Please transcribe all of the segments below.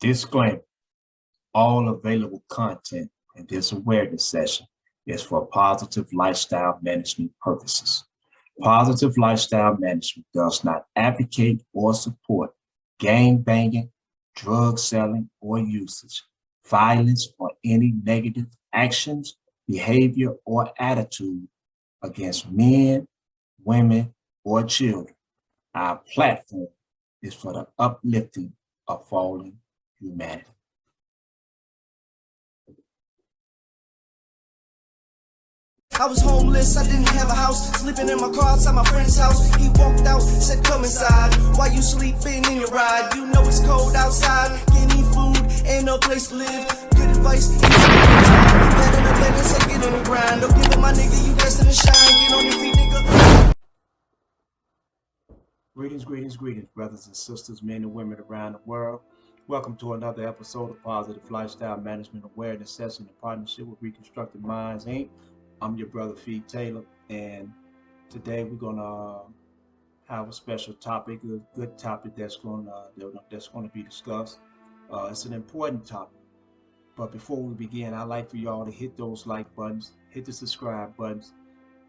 Disclaimer: all available content in this awareness session is for positive lifestyle management purposes. Positive lifestyle management does not advocate or support gang banging, drug selling or usage, violence, or any negative actions, behavior, or attitude against men, women, or children. Our platform is for the uplifting of fallen humanity. I was homeless, I didn't have a house, sleeping in my car outside my friend's house. He walked out, said come inside, while you sleeping in your ride. You know it's cold outside, can't eat food, ain't no place to live. Good advice, better than better, say get on the grind. Don't give up my nigga, you destined to shine, get on your feet nigga. Greetings, brothers and sisters, men and women around the world. Welcome to another episode of Positive Lifestyle Management Awareness Session in partnership with Reconstructing Minds, Inc. I'm your brother, Fee Taylor, and today we're gonna have a special topic, a good topic that's gonna be discussed. It's an important topic, but before we begin, I'd like for y'all to hit those like buttons, hit the subscribe buttons,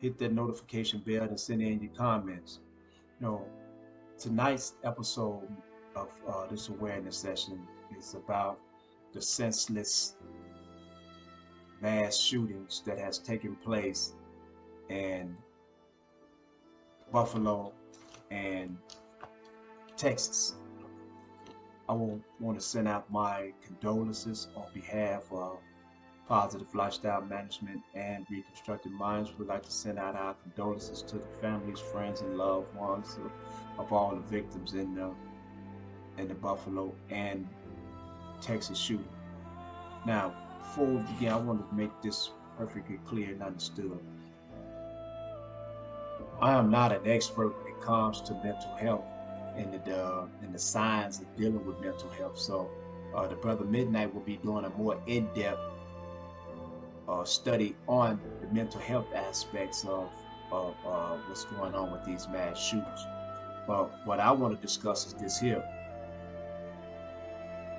hit that notification bell, and send in your comments. Tonight's episode of this awareness session is about the senseless mass shootings that has taken place in Buffalo and Texas. I want to send out my condolences on behalf of Positive Lifestyle Management and Reconstructing Minds. We'd like to send out our condolences to the families, friends, and loved ones of all the victims in the Buffalo and Texas shooting. Now, before we begin, I want to make this perfectly clear and understood. I am not an expert when it comes to mental health and the signs of dealing with mental health. So the brother Midnight will be doing a more in-depth study on the mental health aspects of what's going on with these mass shootings. But what I want to discuss is this here.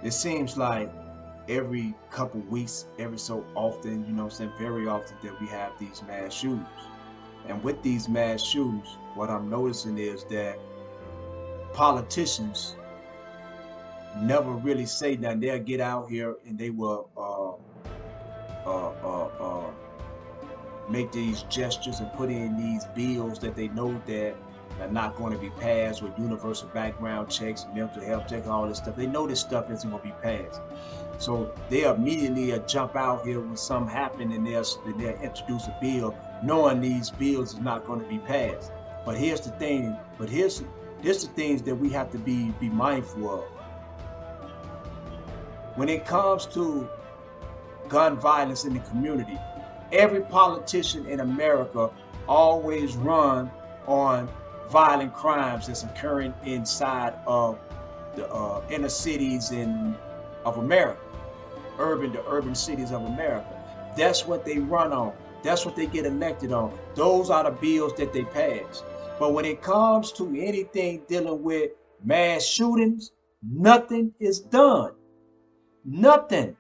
It seems like every couple weeks, every so often, very often that we have these mass shootings. And with these mass shootings, what I'm noticing is that politicians never really say nothing. They'll get out here and they will make these gestures and put in these bills that they know that are not going to be passed, with universal background checks, mental health checks, all this stuff. They know this stuff isn't going to be passed. So they immediately jump out here when something happens and they'll introduce a bill, knowing these bills are not going to be passed. But here's the thing, here's the things that we have to be mindful of. When it comes to gun violence in the community, every politician in America always run on violent crimes that's occurring inside of the inner cities of America, urban cities of America. That's what they run on. That's what they get elected on. Those are the bills that they pass. But when it comes to anything dealing with mass shootings, nothing is done. Nothing.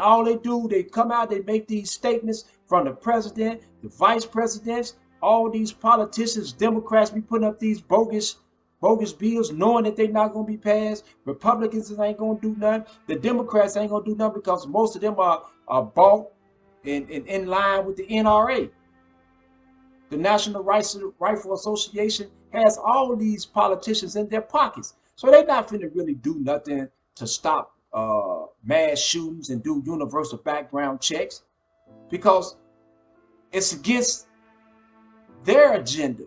All they do, they come out, they make these statements from the president, the vice presidents, all these politicians, Democrats be putting up these bogus bills, knowing that they're not going to be passed. Republicans ain't going to do nothing. The Democrats ain't going to do nothing because most of them are bought in line with the NRA. The National Rifle Association has all these politicians in their pockets. So they're not finna really do nothing to stop mass shootings and do universal background checks, because it's against their agenda.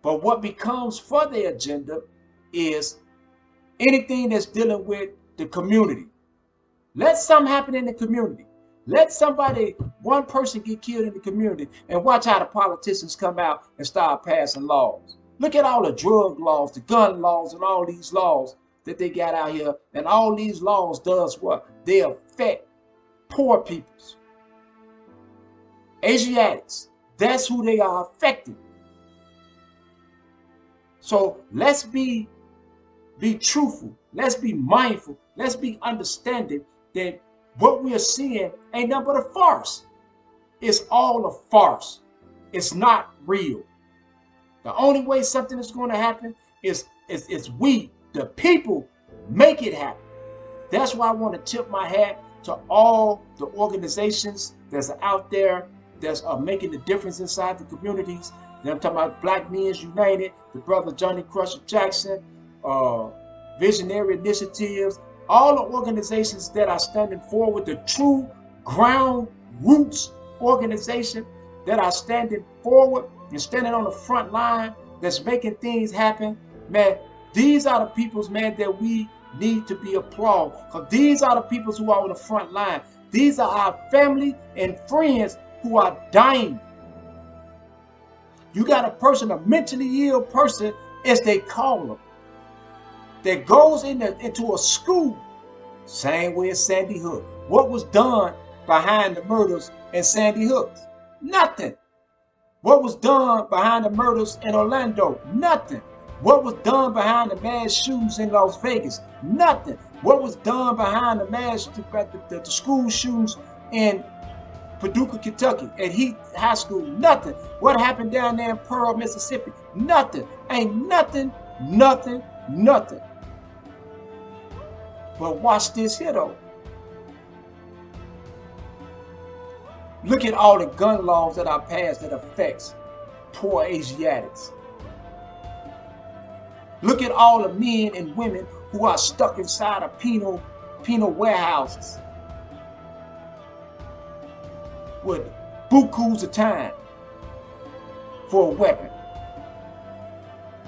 But what becomes for their agenda is anything that's dealing with the community. Let something happen in the community. Let one person get killed in the community, and watch how the politicians come out and start passing laws. Look at all the drug laws, the gun laws, and all these laws that they got out here. And all these laws does what? They affect poor peoples, Asiatics. That's who they are affecting. So let's be be truthful. Let's be mindful. Let's be understanding that what we are seeing ain't nothing but a farce. It's all a farce. It's not real. The only way something is going to happen is we, the people, make it happen. That's why I want to tip my hat to all the organizations that's out there that's making the difference inside the communities. And I'm talking about Black Men's United, the brother Johnny Crusher Jackson, Visionary Initiatives, all the organizations that are standing forward, the true ground roots organization that are standing forward and standing on the front line, that's making things happen. Man, these are the peoples, man, that we need to be applauded, because these are the peoples who are on the front line. These are our family and friends who are dying. You got a person, a mentally ill person, as they call them, that goes into a school, same way as Sandy Hook. What was done behind the murders in Sandy Hook? Nothing. What was done behind the murders in Orlando? Nothing. What was done behind the mass shootings in Las Vegas? Nothing. What was done behind the school shootings in Paducah, Kentucky, at Heath High School? Nothing. What happened down there in Pearl, Mississippi? Nothing. Ain't nothing, nothing, nothing. But watch this here though. Look at all the gun laws that are passed that affects poor Asiatics. Look at all the men and women who are stuck inside of penal warehouses with bukus of time for a weapon.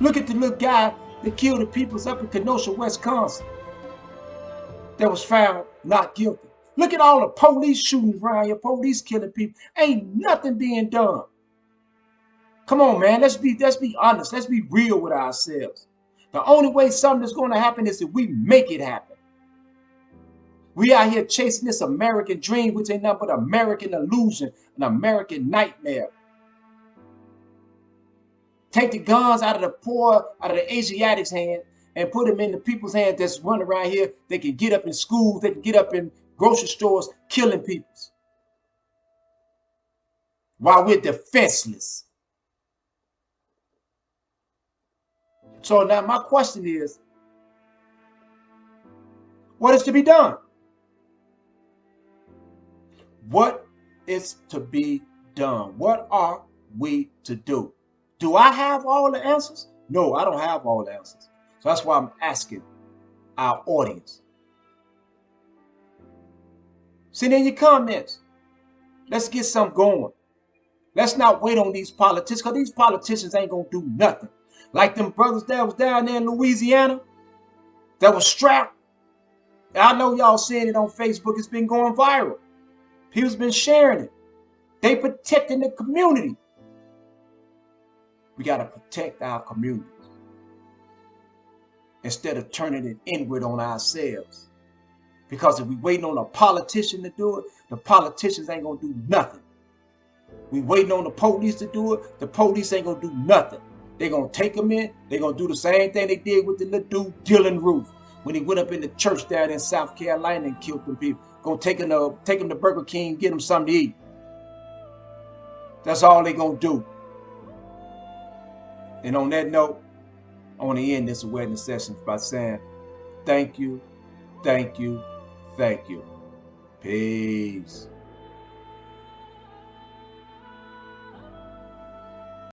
Look at the little guy that killed the peoples up in Kenosha, Wisconsin, that was found not guilty. Look at all the police shootings around here, police killing people. Ain't nothing being done. Come on, man, let's be honest. Let's be real with ourselves. The only way something is going to happen is if we make it happen. We out here chasing this American dream, which ain't nothing but American illusion, an American nightmare. Take the guns out of the poor, out of the Asiatics' hand, and put them in the people's hands that's running around here. They can get up in schools, they can get up in grocery stores, killing people while we're defenseless. So now my question is, what is to be done? What is to be done? What are we to do? Do I have all the answers? No, I don't have all the answers. So that's why I'm asking our audience. Send in your comments. Let's get something going. Let's not wait on these politicians, because these politicians ain't going to do nothing. Like them brothers that was down there in Louisiana that was strapped. I know y'all seeing it on Facebook. It's been going viral. People's been sharing it. They protecting the community. We got to protect our communities instead of turning it inward on ourselves. Because if we waiting on a politician to do it, the politicians ain't going to do nothing. We waiting on the police to do it, the police ain't going to do nothing. They're going to take them in. They're going to do the same thing they did with the little dude, Dylan Roof, when he went up in the church down in South Carolina and killed them people. Going to take them to Burger King, get them something to eat. That's all they're going to do. And on that note, I want to end this awareness session by saying thank you, thank you, thank you. Peace.